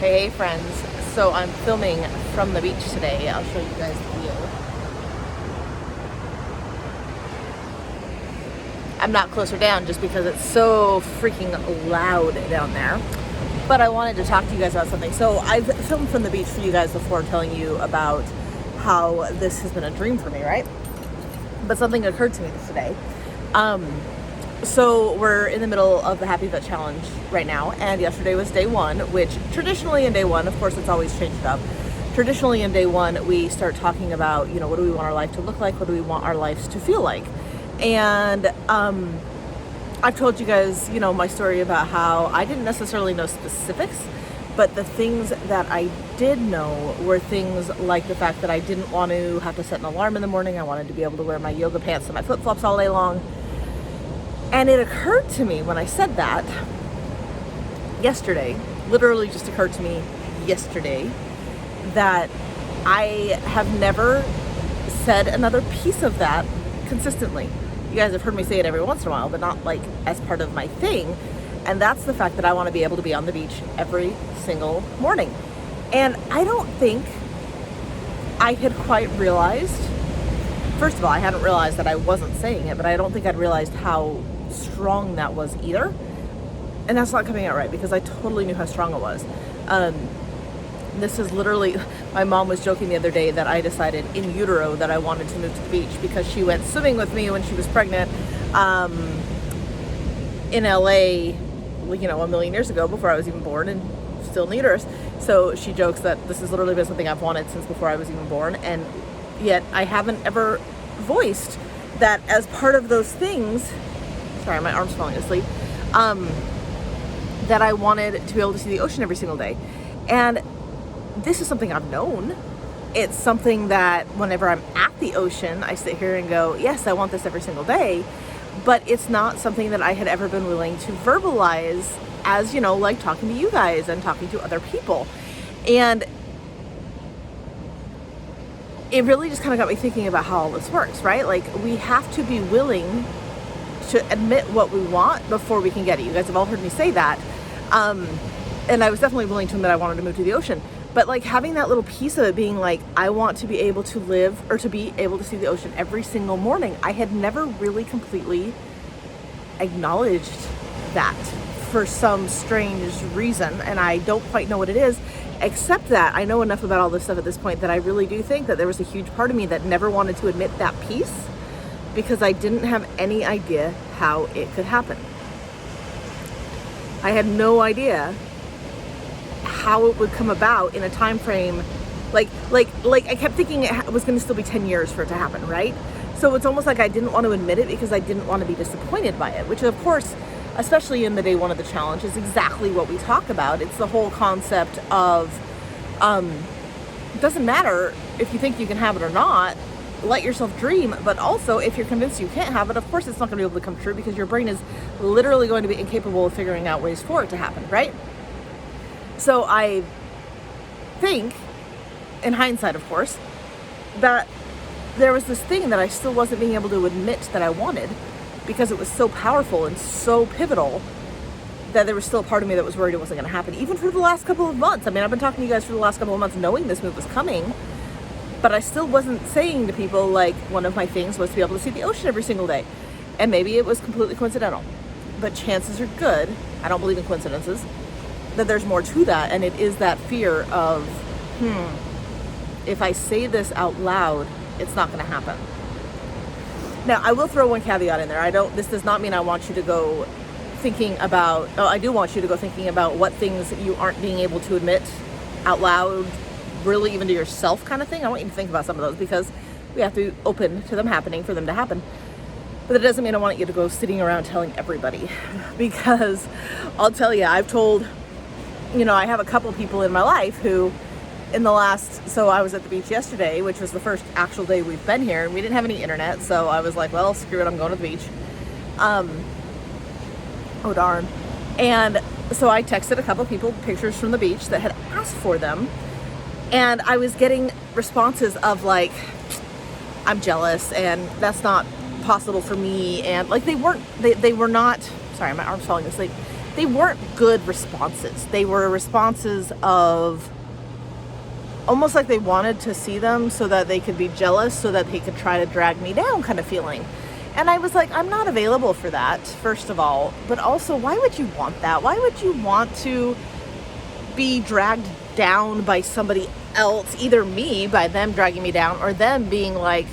Hey friends, so I'm filming from the beach today. I'll show you guys the view. I'm not closer down just because it's so freaking loud down there. But I wanted to talk to you guys about something. So I've filmed from the beach for you guys before, telling you about how this has been a dream for me, right? But something occurred to me today. So we're in the middle of the Happy Vet Challenge right now, and yesterday was day one, which traditionally in day one, of course it's always changed up. Traditionally in day one, we start talking about, what do we want our life to look like? What do we want our lives to feel like? And I've told you guys, my story about how I didn't necessarily know specifics, but the things that I did know were things like the fact that I didn't want to have to set an alarm in the morning. I wanted to be able to wear my yoga pants and my flip-flops all day long. And it occurred to me when I said that yesterday, literally just occurred to me yesterday, that I have never said another piece of that consistently. You guys have heard me say it every once in a while, but not like as part of my thing. And that's the fact that I want to be able to be on the beach every single morning. And I don't think I had quite realized, first of all, I hadn't realized that I wasn't saying it, but I don't think I'd realized how strong that was either. And that's not coming out right, because I totally knew how strong it was. This is literally, my mom was joking the other day that I decided in utero that I wanted to move to the beach because she went swimming with me when she was pregnant in LA, a million years ago, before I was even born, and still in the uterus. So she jokes that this has literally been something I've wanted since before I was even born, and yet I haven't ever voiced that as part of those things. Sorry, my arm's falling asleep. That I wanted to be able to see the ocean every single day. And this is something I've known. It's something that whenever I'm at the ocean, I sit here and go, yes, I want this every single day. But it's not something that I had ever been willing to verbalize as, like talking to you guys and talking to other people. And it really just kind of got me thinking about how all this works, right? Like, we have to be willing to admit what we want before we can get it. You guys have all heard me say that. And I was definitely willing to admit I wanted to move to the ocean. But like having that little piece of it being like, I want to be able to live or to be able to see the ocean every single morning. I had never really completely acknowledged that for some strange reason. And I don't quite know what it is, except that I know enough about all this stuff at this point that I really do think that there was a huge part of me that never wanted to admit that piece, because I didn't have any idea how it could happen. I had no idea how it would come about in a time frame. Like I kept thinking it was going to still be 10 years for it to happen, right? So it's almost like I didn't want to admit it because I didn't want to be disappointed by it, which of course, especially in the day one of the challenge, is exactly what we talk about. It's the whole concept of, it doesn't matter if you think you can have it or not. Let yourself dream, but also if you're convinced you can't have it, of course it's not going to be able to come true, because your brain is literally going to be incapable of figuring out ways for it to happen, right? So I think, in hindsight of course, that there was this thing that I still wasn't being able to admit that I wanted, because it was so powerful and so pivotal that there was still a part of me that was worried it wasn't going to happen, even for the last couple of months. I mean, I've been talking to you guys for the last couple of months knowing this move was coming, but I still wasn't saying to people, like, one of my things was to be able to see the ocean every single day. And maybe it was completely coincidental, but chances are good, I don't believe in coincidences, that there's more to that. And it is that fear of, if I say this out loud, it's not going to happen. Now, I will throw one caveat in there. This does not mean I want you to go thinking about, I do want you to go thinking about what things you aren't being able to admit out loud, really even to yourself, kind of thing. I want you to think about some of those, because we have to be open to them happening for them to happen. But that doesn't mean I want you to go sitting around telling everybody, because I'll tell you, I've told, I have a couple people in my life who so I was at the beach yesterday, which was the first actual day we've been here, and we didn't have any internet, so I was like, well, screw it, I'm going to the beach. Oh darn. And so I texted a couple people pictures from the beach that had asked for them, and I was getting responses of like, I'm jealous and that's not possible for me, and like they were not, sorry, my arm's falling asleep. they weren't good responses. They were responses of almost like they wanted to see them so that they could be jealous, so that they could try to drag me down kind of feeling. And I was like, I'm not available for that, first of all. But also, why would you want that? Why would you want to be dragged down by somebody else, either me, by them dragging me down, or them being like,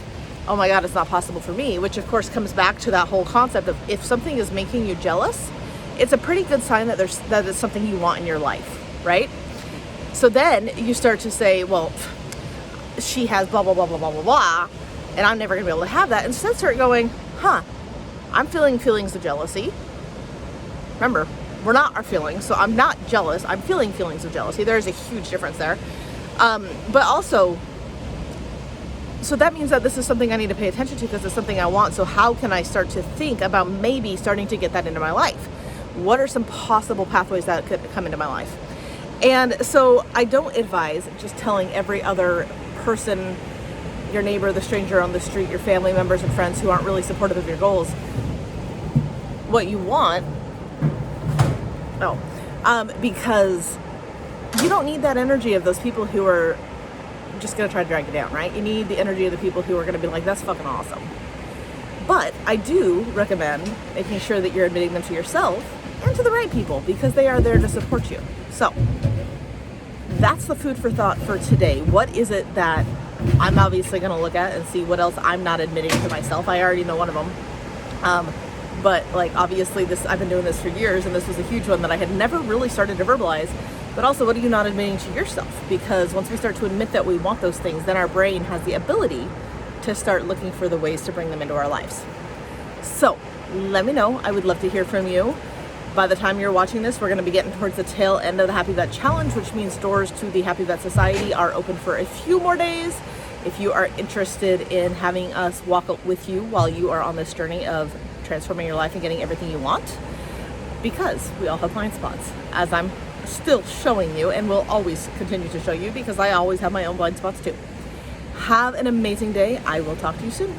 oh my God, it's not possible for me, which of course comes back to that whole concept of if something is making you jealous, it's a pretty good sign that it's something you want in your life, right? So then you start to say, well, she has blah, blah, blah, blah, blah, blah, blah, and I'm never gonna be able to have that. Instead start going, I'm feeling feelings of jealousy. Remember, we're not our feelings, so I'm not jealous, I'm feeling feelings of jealousy. There's a huge difference there. But also, so that means that this is something I need to pay attention to because it's something I want. So how can I start to think about maybe starting to get that into my life? What are some possible pathways that could come into my life? And so I don't advise just telling every other person, your neighbor, the stranger on the street, your family members and friends who aren't really supportive of your goals, what you want. Because you don't need that energy of those people who are just going to try to drag you down, right? You need the energy of the people who are going to be like, that's fucking awesome. But I do recommend making sure that you're admitting them to yourself and to the right people, because they are there to support you. So that's the food for thought for today. What is it that I'm obviously going to look at and see what else I'm not admitting to myself? I already know one of them. But like, obviously I've been doing this for years, and this was a huge one that I had never really started to verbalize. But also, what are you not admitting to yourself? Because once we start to admit that we want those things, then our brain has the ability to start looking for the ways to bring them into our lives. So let me know. I would love to hear from you. By the time you're watching this, we're going to be getting towards the tail end of the Happy Vet Challenge, which means doors to the Happy Vet Society are open for a few more days. If you are interested in having us walk with you while you are on this journey of transforming your life and getting everything you want, because we all have blind spots, as I'm still showing you and will always continue to show you, because I always have my own blind spots too. Have an amazing day. I will talk to you soon.